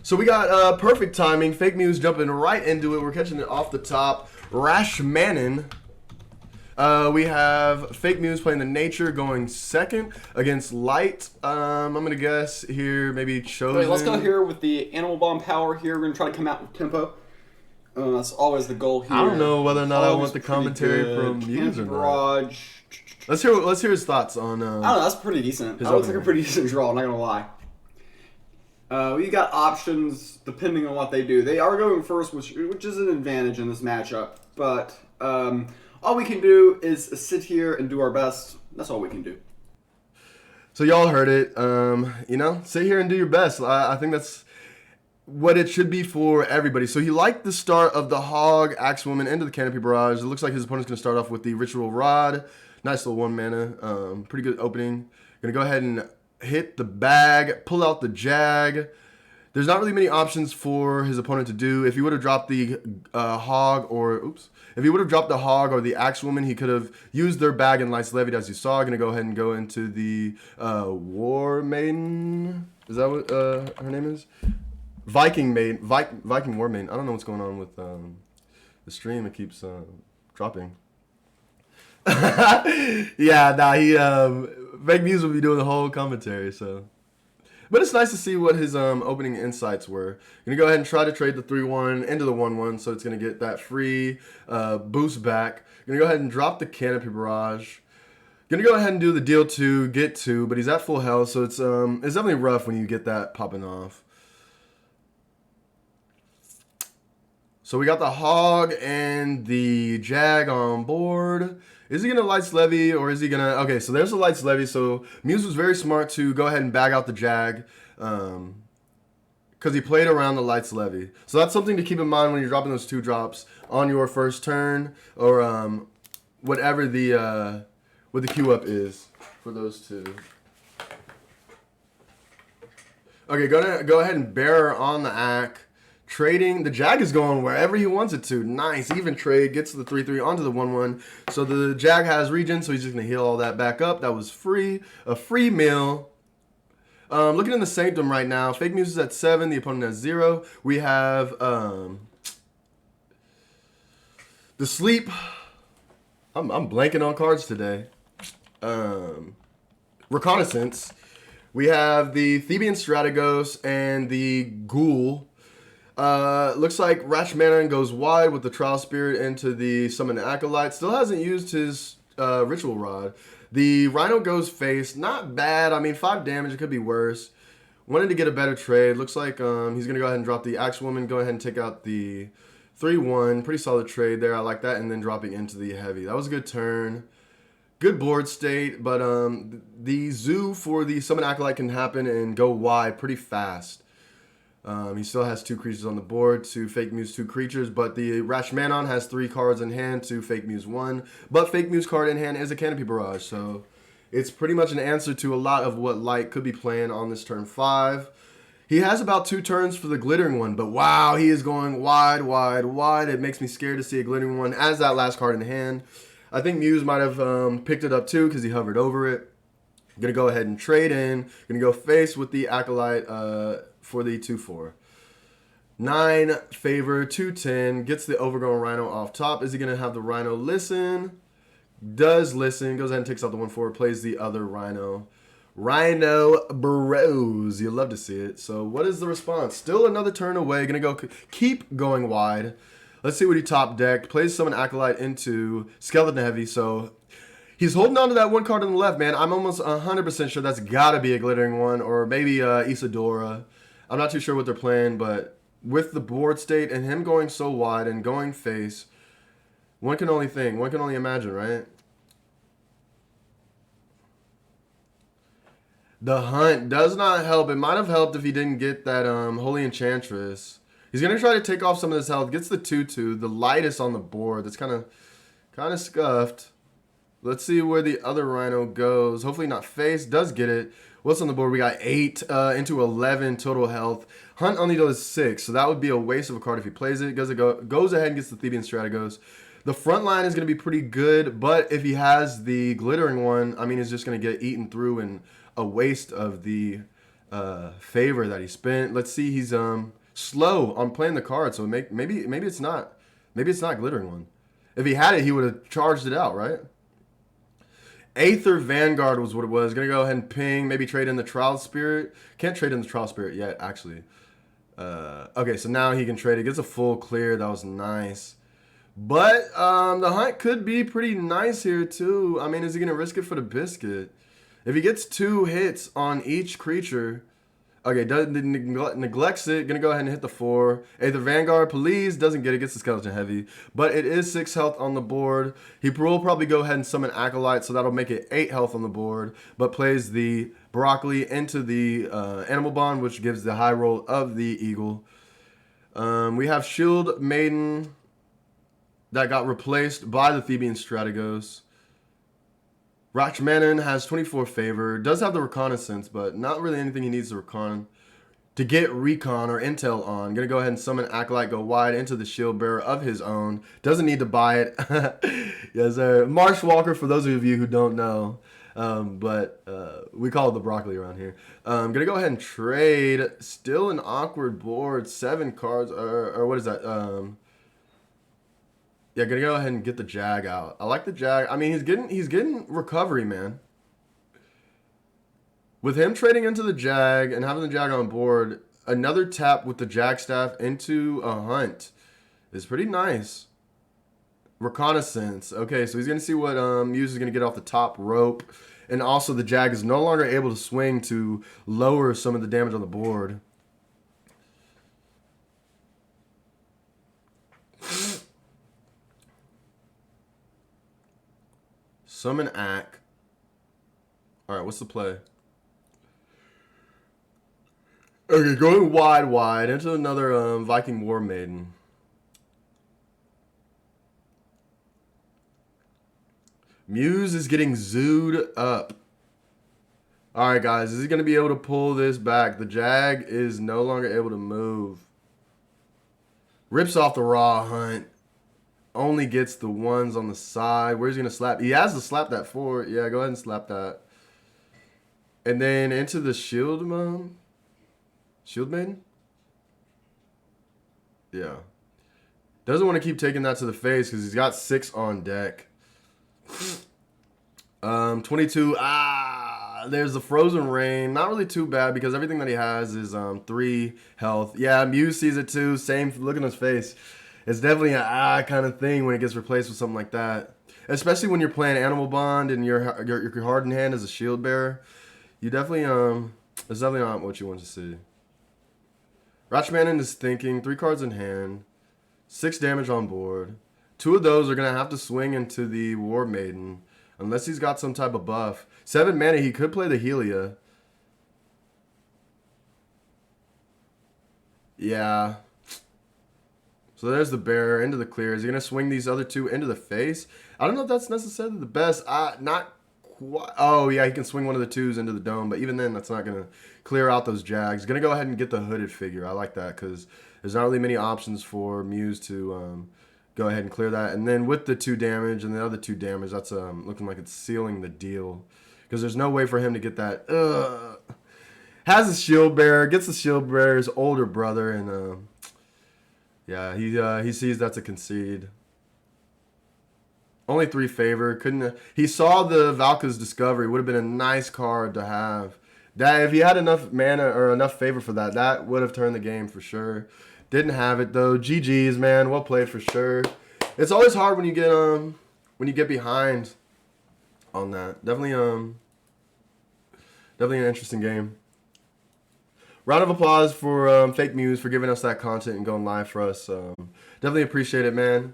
So we got perfect timing. Fakemews jumping right into it. We're catching it off the top. Rachmanon. We have Fakemews playing the Nature going second against Light. I'm going to guess here maybe Chosen. Wait, let's go here with the Animal Bomb power here. We're going to try to come out with tempo. That's always the goal here. I don't know whether or not I want the commentary from Muse or not. Let's hear his thoughts on. I don't know. That's pretty decent. That looks like a pretty decent draw. I'm not gonna lie. We got options depending on what they do. They are going first, which is an advantage in this matchup. But all we can do is sit here and do our best. That's all we can do. So y'all heard it. Sit here and do your best. I think that's what it should be for everybody. So he liked the start of the Hog, Axewoman into the Canopy Barrage. It looks like his opponent's going to start off with the Ritual Rod. Nice little 1 mana. Pretty good opening. Going to go ahead and hit the bag, pull out the Jag. There's not really many options for his opponent to do. If he would have dropped the Hog if he would have dropped the Hog or the Axewoman, he could have used their bag and Light's Levied, as you saw. Going to go ahead and go into the War Maiden. Is that what her name is? Viking War Maiden. I don't know what's going on with the stream. It keeps dropping. Fakemews will be doing the whole commentary, so. But it's nice to see what his opening insights were. Gonna go ahead and try to trade the 3-1 into the 1-1, so it's gonna get that free boost back. Gonna go ahead and drop the Canopy Barrage. Gonna go ahead and do the deal 2, get 2, but he's at full health, so it's definitely rough when you get that popping off. So we got the Hog and the Jag on board. Is he going to Light's Levy or is he going to... Okay, so there's the Light's Levy. So Muse was very smart to go ahead and bag out the Jag because he played around the Light's Levy. So that's something to keep in mind when you're dropping those 2 drops on your first turn or whatever what the queue up is for those 2. Okay, go ahead and bear on the Ack. Trading, the Jag is going wherever he wants it to. Nice, even trade, gets the 3-3 onto the 1-1. So the Jag has regen, so he's just going to heal all that back up. That was free, a free meal. Looking in the Sanctum right now, Fakemews is at 7, the opponent has 0. We have the Sleep. I'm blanking on cards today. Reconnaissance. We have the Theban Strategos and the Ghoul. Looks like Rachmanon goes wide with the Trial Spirit into the Summon Acolyte. Still hasn't used his Ritual Rod. The Rhino goes face. Not bad. I mean, 5 damage. It could be worse. Wanted to get a better trade. Looks like he's going to go ahead and drop the Axewoman. Go ahead and take out the 3-1. Pretty solid trade there. I like that. And then dropping into the Heavy. That was a good turn. Good board state. But the Zoo for the Summon Acolyte can happen and go wide pretty fast. He still has 2 creatures on the board to Fakemews 2 creatures, but the Rachmanon has 3 cards in hand to Fakemews 1. But Fakemews card in hand is a Canopy Barrage, so it's pretty much an answer to a lot of what Light could be playing on this turn 5. He has about 2 turns for the Glittering one, but wow, he is going wide, wide, wide. It makes me scared to see a Glittering one as that last card in hand. I think Muse might have picked it up too because he hovered over it. Gonna go ahead and trade in. Gonna go face with the Acolyte for the 2-4. 9 favor, 2-10. Gets the Overgrown Rhino off top. Is he gonna have the Rhino listen? Does listen. Goes ahead and takes out the 1-4. Plays the other Rhino. Rhino Bros. You love to see it. So what is the response? Still another turn away. Gonna go keep going wide. Let's see what he top decked. Plays Summon Acolyte into Skeleton Heavy. So he's holding on to that 1 card on the left, man. I'm almost 100% sure that's got to be a Glittering one or maybe Isadora. I'm not too sure what they're playing, but with the board state and him going so wide and going face, one can only think. One can only imagine, right? The Hunt does not help. It might have helped if he didn't get that Holy Enchantress. He's going to try to take off some of this health. Gets the 2-2. The lightest on the board. That's kind of scuffed. Let's see where the other Rhino goes. Hopefully not face. Does get it. What's on the board? We got 8 into 11 total health. Hunt only does 6, so that would be a waste of a card if he plays it. Goes ahead and gets the Theban Strategos. The front line is going to be pretty good, but if he has the Glittering one, I mean, it's just going to get eaten through and a waste of the favor that he spent. Let's see, he's slow on playing the card, so maybe it's not glittering one. If he had it, he would have charged it out, right? Aether Vanguard was what it was. Gonna go ahead and ping, maybe trade in the Trial Spirit. Can't trade in the Trial Spirit yet, actually. Okay, so now he can trade it. Gets a full clear. That was nice. But the hunt could be pretty nice here, too. I mean, is he going to risk it for the biscuit? If he gets 2 hits on each creature... Okay, neglects it. Going to go ahead and hit the 4. Aether Vanguard, please. Doesn't get it. Gets the Skeleton Heavy. But it is 6 health on the board. He will probably go ahead and summon Acolyte, so that'll make it 8 health on the board. But plays the Broccoli into the Animal Bond, which gives the high roll of the Eagle. We have Shield Maiden that got replaced by the Theban Strategos. Rachmanon has 24 favor. Does have the Reconnaissance, but not really anything he needs to recon. To get recon or intel on, gonna go ahead and summon Acolyte, go wide into the Shield Bearer of his own. Doesn't need to buy it. Yes, sir. Marsh Walker, for those of you who don't know. But we call it the broccoli around here. Gonna go ahead and trade. Still an awkward board. 7 cards, or what is that? Yeah, gonna go ahead and get the Jag out. I like the Jag. I mean, he's getting recovery, man. With him trading into the Jag and having the Jag on board, another tap with the Jag staff into a hunt is pretty nice. Reconnaissance. Okay, so he's gonna see what Muse is gonna get off the top rope. And also the Jag is no longer able to swing to lower some of the damage on the board. Summon Ack. Alright, what's the play? Okay, going wide into another Viking War Maiden. Muse is getting zooed up. Alright, guys, is he going to be able to pull this back? The Jag is no longer able to move. Rips off the raw hunt. Only gets the ones on the side. Where's he going to slap? He has to slap that 4. Yeah, go ahead and slap that. And then into the Shield Maiden? Yeah. Doesn't want to keep taking that to the face because he's got 6 on deck. 22. There's the Frozen Rain. Not really too bad because everything that he has is 3 health. Yeah, Muse sees it too. Same look in his face. It's definitely an kind of thing when it gets replaced with something like that. Especially when you're playing Animal Bond and your hardened hand is a shield bearer. You definitely it's definitely not what you want to see. Rachmanon is thinking, 3 cards in hand, 6 damage on board. 2 of those are gonna have to swing into the War Maiden. Unless he's got some type of buff. 7 mana, he could play the Helia. Yeah. So there's the bearer into the clear. Is he going to swing these other 2 into the face? I don't know if that's necessarily the best. Not quite. Oh, yeah, he can swing one of the 2s into the dome. But even then, that's not going to clear out those Jags. He's going to go ahead and get the hooded figure. I like that because there's not really many options for Muse to go ahead and clear that. And then with the 2 damage and the other 2 damage, that's looking like it's sealing the deal. Because there's no way for him to get that. Has a shield bearer. Gets the shield bearer's older brother. And yeah, he sees that's a concede. Only 3 favor. He saw the Valka's Discovery. Would have been a nice card to have. That if he had enough mana or enough favor for that, that would have turned the game for sure. Didn't have it though. GG's, man. Well played for sure. It's always hard when you get behind on that. Definitely an interesting game. Round of applause for Fakemews for giving us that content and going live for us. Definitely appreciate it, man.